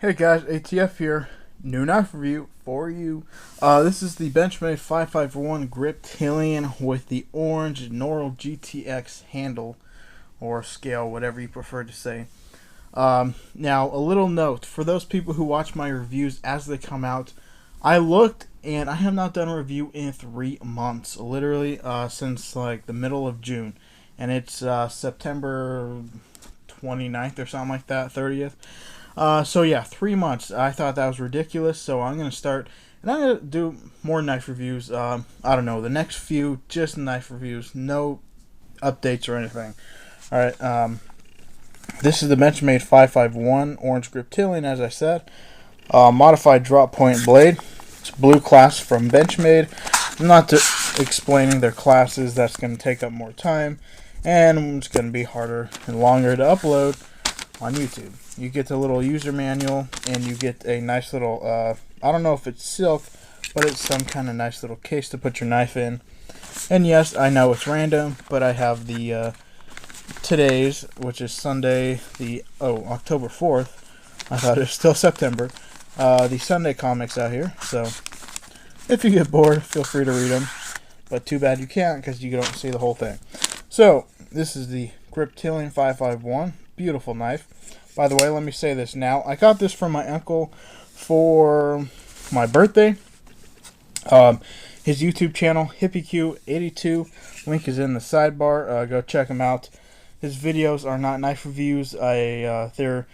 Hey guys, ATF here. New knife review for you. This is the Benchmade 551 Griptilian with the orange Noryl GTX handle or scale, whatever you prefer to say. Now, a little note for those people who watch my reviews as they come out. I looked and I have not done a review in 3 months, literally since like the middle of June, and it's September 29th or something like that, 30th. So yeah, 3 months. I thought that was ridiculous, so I'm gonna start, and I'm gonna do more knife reviews. I don't know, the next few just knife reviews, no updates or anything. All right. This is the Benchmade 551 Orange Griptilian, as I said. Modified drop point blade. It's blue class from Benchmade. I'm not explaining their classes. That's gonna take up more time, and it's gonna be harder and longer to upload on YouTube. You get the little user manual, and you get a nice little, I don't know if it's silk, but it's some kind of nice little case to put your knife in. And yes, I know it's random, but I have the today's, which is Sunday, October 4th. I thought it was still September. The Sunday comics out here, so if you get bored, feel free to read them. But too bad you can't, because you don't see the whole thing. So, this is the Griptilian 551. Beautiful knife. By the way, let me say this now. I got this from my uncle for my birthday. His YouTube channel, HippieQ82. Link is in the sidebar. Go check him out. His videos are not knife reviews. They're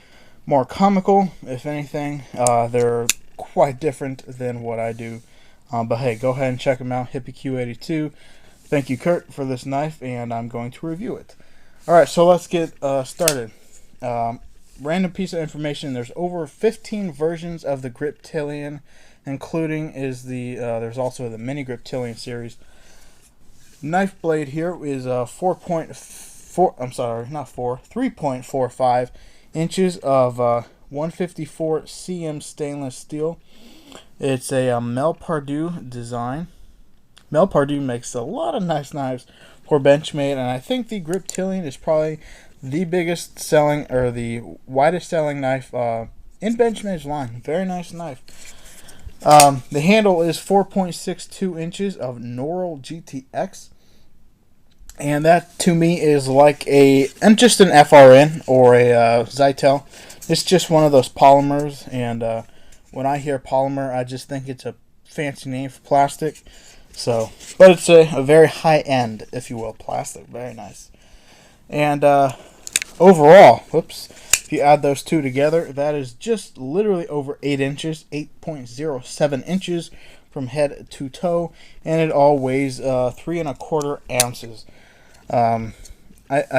more comical, if anything. They're quite different than what I do. But hey, go ahead and check him out, HippieQ82. Thank you, Kurt, for this knife, and I'm going to review it. Alright, so let's get started. Random piece of information. There's over 15 versions of the Griptilian, including there's also the mini Griptilian series. Knife blade here is 3.45 inches of 154 cm stainless steel. It's a Mel Pardue design. Mel Pardue makes a lot of nice knives for Benchmade, and I think the Griptilian is probably the biggest selling, or the widest selling knife in Benchmade's line. Very nice knife. The handle is 4.62 inches of Noryl GTX, and that to me is like just an FRN or a Zytel. It's just one of those polymers, and when I hear polymer, I just think it's a fancy name for plastic. So, but it's a very high end, if you will, plastic. Very nice. And overall, if you add those two together, that is just literally over 8 inches, 8.07 inches from head to toe, and it all weighs 3¼ ounces. I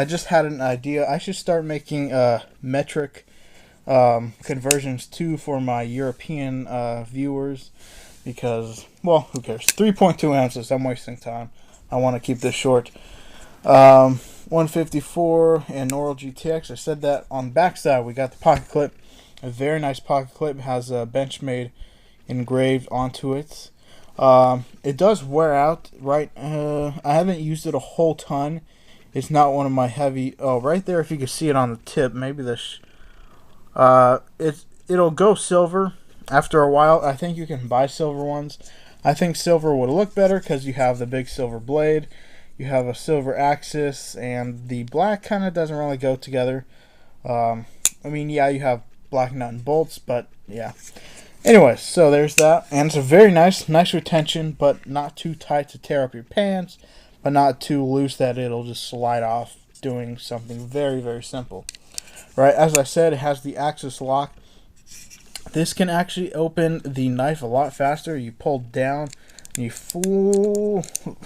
just had an idea. I should start making metric conversions too for my European viewers, because, well, who cares? 3.2 ounces. I'm wasting time. I want to keep this short. 154 and Noryl GTX. I said that. On the back side, we got the pocket clip. A very nice pocket clip. It has a Benchmade engraved onto it. It does wear out, right? I haven't used it a whole ton. It's not one of my heavy. Oh, right there, if you can see it on the tip, maybe this. It'll go silver after a while. I think you can buy silver ones. I think silver would look better because you have the big silver blade. You have a silver axis, and the black kind of doesn't really go together. I mean, yeah, you have black nut and bolts, but yeah. Anyway, so there's that, and it's a very nice retention, but not too tight to tear up your pants, but not too loose that it'll just slide off doing something very, very simple. Right, as I said, it has the axis lock. This can actually open the knife a lot faster. You pull down. You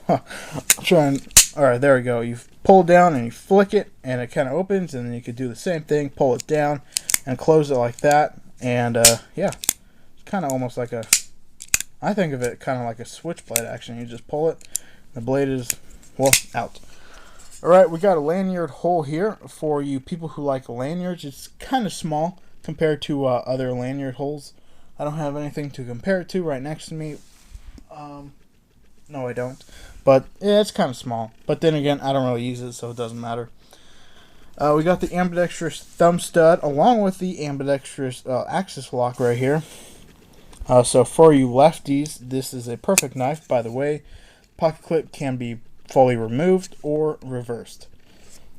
Alright, there we go. You pull down and you flick it, and it kind of opens, and then you could do the same thing, pull it down and close it like that, and yeah, it's kind of almost like I think of it kind of like a switchblade action. You just pull it, the blade is, well, out. Alright, we got a lanyard hole here for you people who like lanyards. It's kind of small compared to other lanyard holes. I don't have anything to compare it to right next to me. No, I don't. But yeah, it's kind of small. But then again, I don't really use it, so it doesn't matter. We got the ambidextrous thumb stud along with the ambidextrous axis lock right here. So for you lefties, this is a perfect knife. By the way, pocket clip can be fully removed or reversed.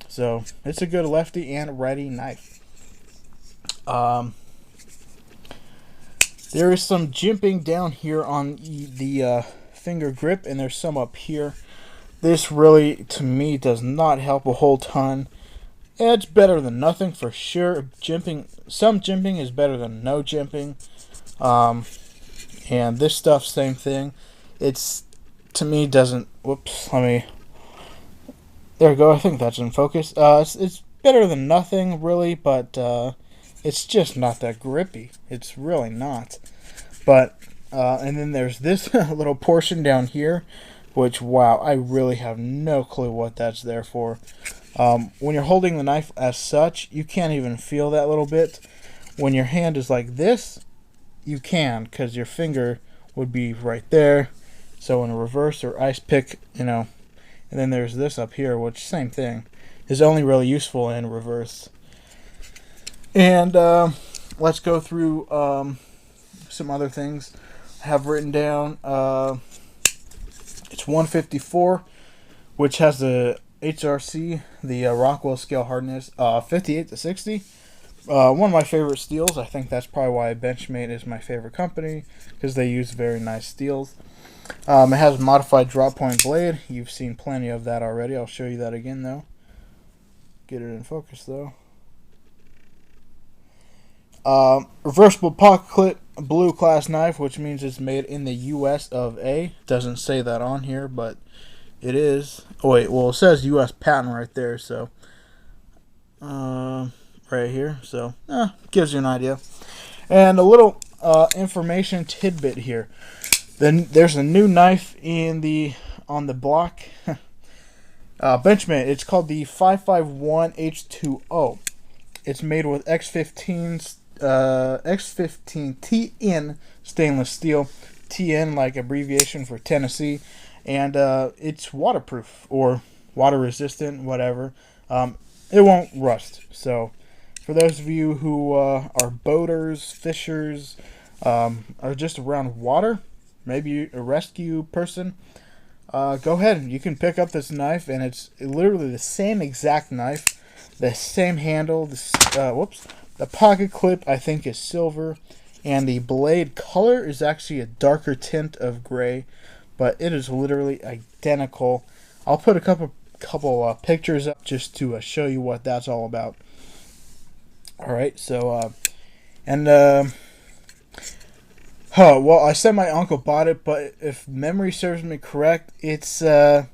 So it's a good lefty and righty knife. There is some jimping down here on the finger grip, and there's some up here. This really, to me, does not help a whole ton. It's better than nothing for sure. Some jimping is better than no jimping. And this stuff, same thing. It's, to me, doesn't. Whoops. There we go. I think that's in focus. It's better than nothing, really, but it's just not that grippy. It's really not. But and then there's this little portion down here, which, wow, I really have no clue what that's there for. When you're holding the knife as such, you can't even feel that little bit. When your hand is like this, you can, because your finger would be right there. So in a reverse or ice pick, and then there's this up here, which, same thing, is only really useful in reverse. And let's go through some other things I have written down. It's 154, which has the HRC, the Rockwell scale hardness, 58 to 60. One of my favorite steels. I think that's probably why Benchmade is my favorite company, because they use very nice steels. It has a modified drop point blade. You've seen plenty of that already. I'll show you that again, though. Get it in focus, though. Reversible pocket clip blue class knife, which means it's made in the US of A. Doesn't say that on here, but it is. Oh wait, well, it says US patent right there, so right here, so gives you an idea. And a little information tidbit here. Then there's a new knife on the block. Benchmade. It's called the 551H2O. It's made with X15 TN stainless steel. TN like abbreviation for Tennessee, and it's waterproof or water resistant, whatever. It won't rust. So for those of you who are boaters, fishers, are just around water, maybe a rescue person, go ahead. You can pick up this knife, and it's literally the same exact knife, the same handle. The pocket clip, I think, is silver, and the blade color is actually a darker tint of gray, but it is literally identical. I'll put a couple pictures up just to show you what that's all about. Alright, so, well, I said my uncle bought it, but if memory serves me correct, it's in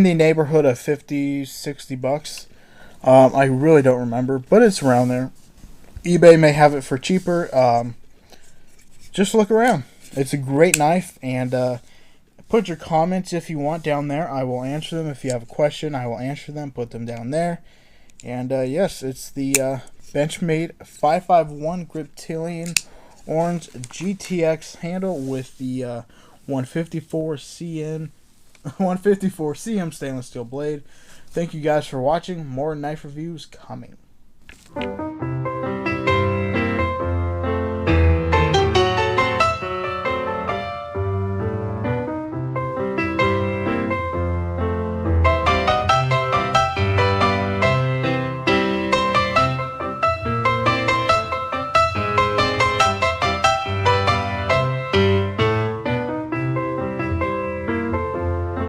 the neighborhood of 50, 60 bucks. I really don't remember, but it's around there. eBay may have it for cheaper. Just look around. It's a great knife, and put your comments if you want down there. I will answer them. If you have a question, I will answer them. Put them down there. And yes, it's the Benchmade 551 Griptilian orange GTX handle with the 154 cm stainless steel blade. Thank you guys for watching. More knife reviews coming.